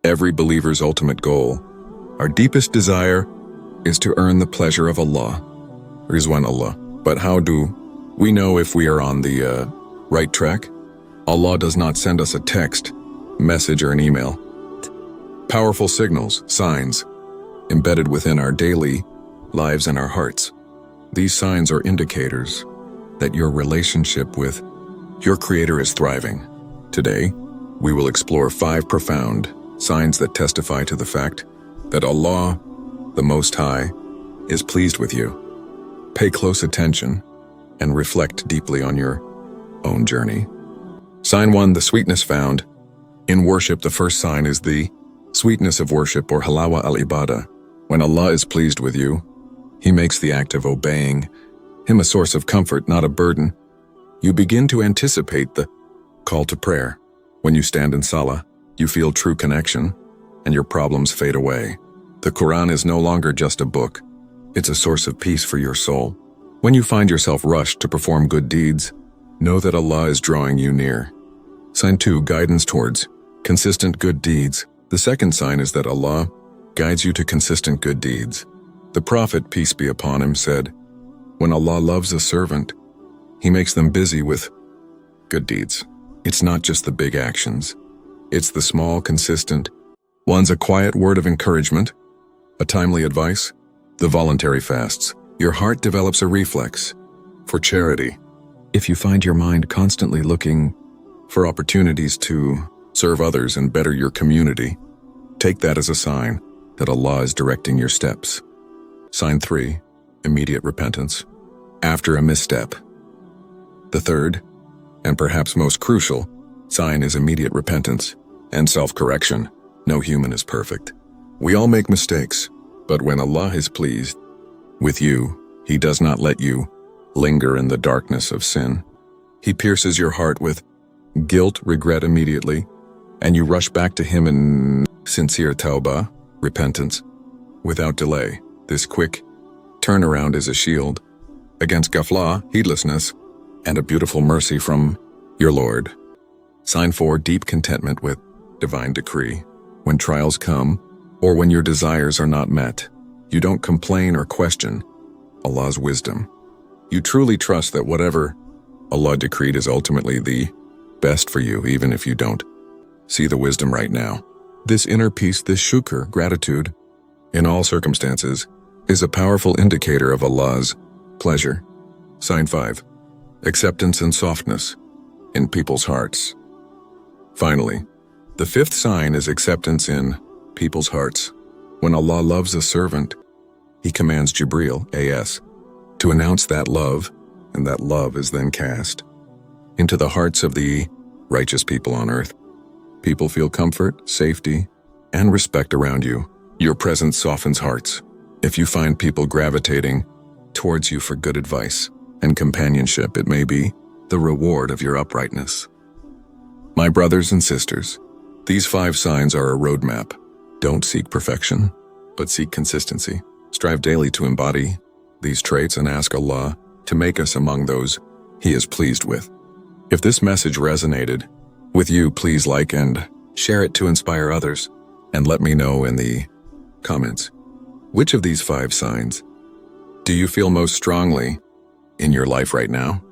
Every believer's ultimate goal, our deepest desire, is to earn the pleasure of Allah. Rizwan Allah. But how do we know if we are on the right track? Allah does not send us a text, message, or an email. Powerful signals, signs, embedded within our daily lives and our hearts. These signs are indicators that your relationship with your Creator is thriving. Today, we will explore 5 profound signs that testify to the fact that Allah, the Most High, is pleased with you. Pay close attention and reflect deeply on your own journey. Sign 1, the sweetness found in worship. The first sign is the sweetness of worship, or Halawah al-Ibada. When Allah is pleased with you, He makes the act of obeying Him a source of comfort, not a burden. You begin to anticipate the call to prayer. When you stand in Salah, you feel true connection, and your problems fade away. The Quran is no longer just a book. It's a source of peace for your soul. When you find yourself rushed to perform good deeds, know that Allah is drawing you near. Sign 2, guidance towards consistent good deeds. The second sign is that Allah guides you to consistent good deeds. The Prophet, peace be upon him, said, "When Allah loves a servant, He makes them busy with good deeds." It's not just the big actions. It's the small, consistent ones. A quiet word of encouragement, a timely advice, the voluntary fasts. Your heart develops a reflex for charity. If you find your mind constantly looking for opportunities to serve others and better your community, take that as a sign that Allah is directing your steps. Sign 3, immediate repentance after a misstep. The third, and perhaps most crucial, sign is immediate repentance and self-correction. No human is perfect. We all make mistakes, but when Allah is pleased with you, He does not let you linger in the darkness of sin. He pierces your heart with guilt, regret immediately, and you rush back to Him in sincere Tawbah, repentance, without delay. This quick turnaround is a shield against ghafla, heedlessness, and a beautiful mercy from your Lord. Sign 4, deep contentment with divine decree. When trials come, or when your desires are not met, you don't complain or question Allah's wisdom. You truly trust that whatever Allah decreed is ultimately the best for you, even if you don't see the wisdom right now. This inner peace, this shukr, gratitude, in all circumstances, is a powerful indicator of Allah's pleasure. Sign 5, acceptance and softness in people's hearts. Finally, the 5th sign is acceptance in people's hearts. When Allah loves a servant, He commands Jibreel, AS, to announce that love, and that love is then cast into the hearts of the righteous people on earth. People feel comfort, safety, and respect around you. Your presence softens hearts. If you find people gravitating towards you for good advice and companionship, it may be the reward of your uprightness. My brothers and sisters, these 5 signs are a roadmap. Don't seek perfection, but seek consistency. Strive daily to embody these traits and ask Allah to make us among those He is pleased with. If this message resonated with you, please like and share it to inspire others, and let me know in the comments, which of these 5 signs do you feel most strongly in your life right now?